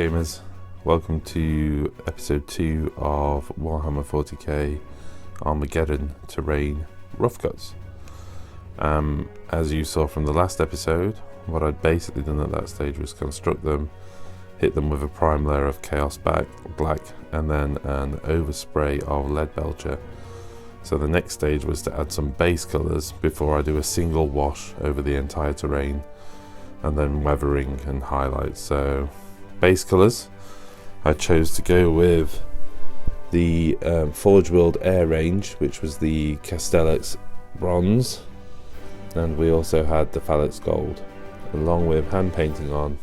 gamers, welcome to episode 2 of Warhammer 40k Armageddon terrain rough cuts. As you saw from the last episode, what I'd basically done at that stage was construct them, hit them with a prime layer of Chaos Black and then an overspray of Lead Belcher. So the next stage was to add some base colours before I do a single wash over the entire terrain, and then weathering and highlights. So base colours, I chose to go with the Forge World Air range, which was the Castellax Bronze, and we also had the Phalanx Gold, along with hand painting on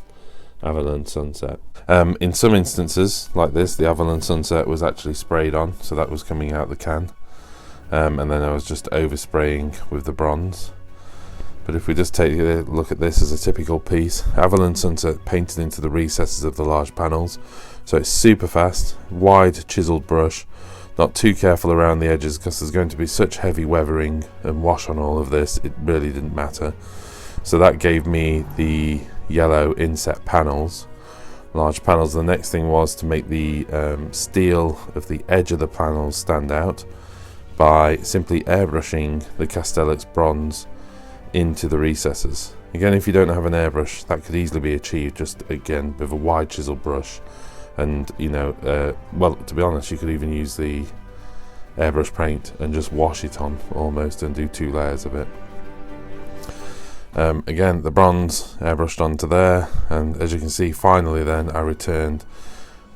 Avalon Sunset. In some instances like this, the Avalon Sunset was actually sprayed on, so that was coming out the can, and then I was just overspraying with the bronze. But if we just take a look at this as a typical piece, Avalon Sunset painted into the recesses of the large panels, so it's super fast, wide chiseled brush, not too careful around the edges because there's going to be such heavy weathering and wash on all of this, it really didn't matter. So that gave me the yellow inset panels, large panels. The next thing was to make the steel of the edge of the panels stand out by simply airbrushing the Castellax Bronze into the recesses. Again, if you don't have an airbrush, that could easily be achieved just again with a wide chisel brush, and well, to be honest, you could even use the airbrush paint and just wash it on almost and do 2 layers of it. Again, the bronze airbrushed onto there, and as you can see, finally then I returned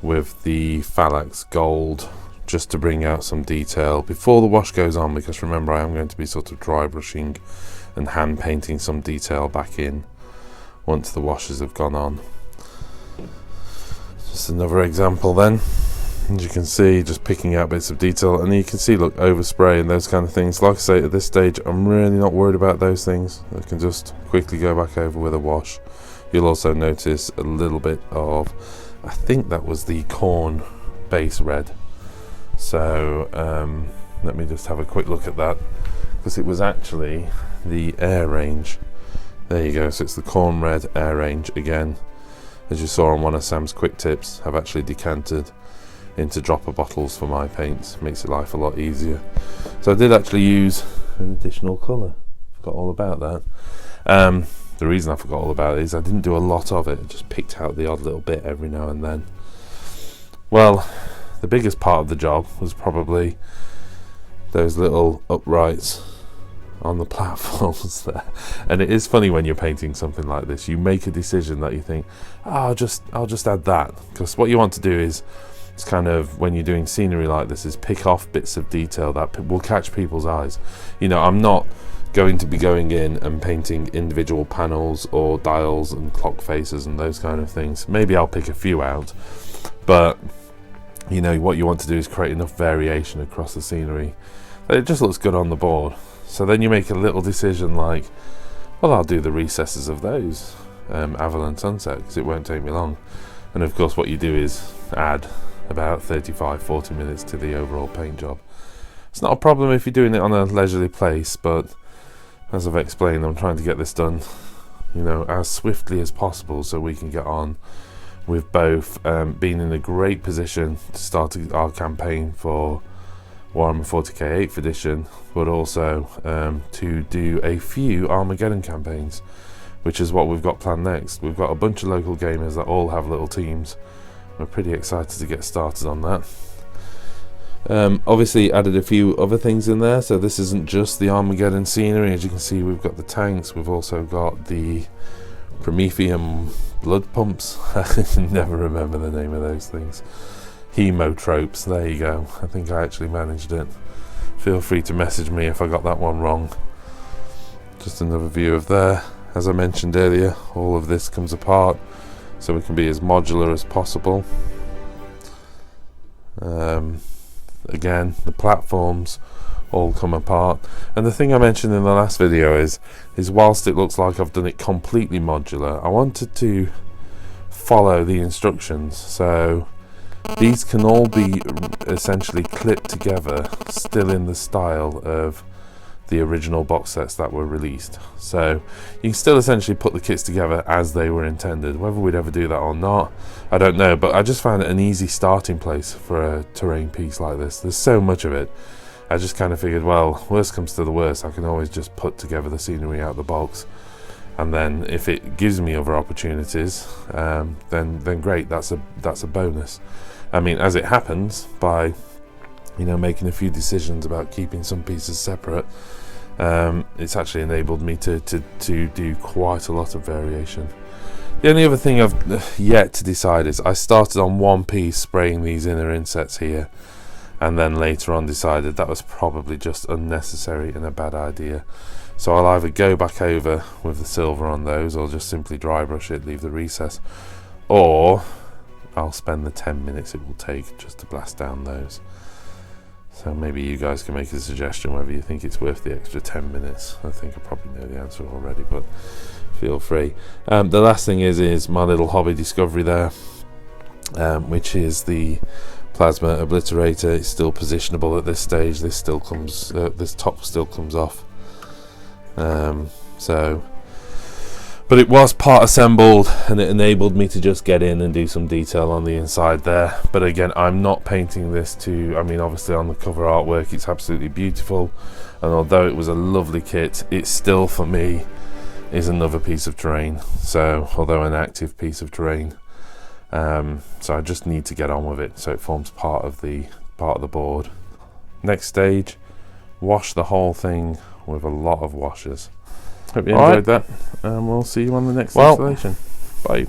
with the Phalanx Gold just to bring out some detail before the wash goes on, because remember, I am going to be sort of dry brushing and hand painting some detail back in once the washes have gone on. Just another example then, as you can see, just picking out bits of detail, and you can see, look, overspray and those kind of things. Like I say, at this stage I'm really not worried about those things. I can just quickly go back over with a wash. You'll also notice a little bit of, I think that was the corn base red, so let me just have a quick look at that, because it was actually the air range. There you go, so it's the corn red air range again. As you saw on one of Sam's quick tips, I've actually decanted into dropper bottles for my paints. Makes your life a lot easier. So I did actually use an additional colour, forgot all about that. The reason I forgot all about it is I didn't do a lot of it, I just picked out the odd little bit every now and then. Well, the biggest part of the job was probably those little uprights on the platforms there. And it is funny when you're painting something like this, you make a decision that you think, I'll just add that, because what you want to do is, it's kind of, when you're doing scenery like this, is pick off bits of detail that will catch people's eyes. You know, I'm not going to be going in and painting individual panels or dials and clock faces and those kind of things. Maybe I'll pick a few out, but you know, what you want to do is create enough variation across the scenery that it just looks good on the board. So then you make a little decision like, well, I'll do the recesses of those Avalon Sunset, because it won't take me long. And of course what you do is add about 35-40 minutes to the overall paint job. It's not a problem if you're doing it on a leisurely pace, but as I've explained, I'm trying to get this done, you know, as swiftly as possible so we can get on with both being in a great position to start our campaign for Warhammer 40k 8th edition, but also to do a few Armageddon campaigns, which is what we've got planned next. We've got a bunch of local gamers that all have little teams. We're pretty excited to get started on that. Obviously added a few other things in there, so this isn't just the Armageddon scenery. As you can see, we've got the tanks, we've also got the Prometheum blood pumps. I can never remember the name of those things. Hemotropes, there you go. I think I actually managed it. Feel free to message me if I got that one wrong. Just another view of there. As I mentioned earlier, all of this comes apart so we can be as modular as possible. Again, the platforms all come apart, and the thing I mentioned in the last video is whilst it looks like I've done it completely modular, I wanted to follow the instructions, so these can all be essentially clipped together still in the style of the original box sets that were released. So you can still essentially put the kits together as they were intended. Whether we'd ever do that or not, I don't know, but I just found it an easy starting place for a terrain piece like this. There's so much of it. I just kind of figured, well, worst comes to the worst, I can always just put together the scenery out of the box, and then if it gives me other opportunities, then great, that's a bonus. I mean, as it happens, by making a few decisions about keeping some pieces separate, it's actually enabled me to do quite a lot of variation. The only other thing I've yet to decide is I started on one piece spraying these inner insets here, and then later on decided that was probably just unnecessary and a bad idea. So I'll either go back over with the silver on those, or just simply dry brush it, leave the recess, or I'll spend the 10 minutes it will take just to blast down those. So maybe you guys can make a suggestion whether you think it's worth the extra 10 minutes. I think I probably know the answer already, but feel free. The last thing is my little hobby discovery there, which is the plasma obliterator. It's still positionable at this stage. This still comes, this top still comes off. But it was part assembled, and it enabled me to just get in and do some detail on the inside there. But again, I'm not painting this to, I mean, obviously on the cover artwork it's absolutely beautiful, and although it was a lovely kit, it still for me is another piece of terrain. So although an active piece of terrain, so I just need to get on with it, so it forms part of the board. Next stage, wash the whole thing with a lot of washers. Hope you enjoyed that, and we'll see you on the next installation. Bye.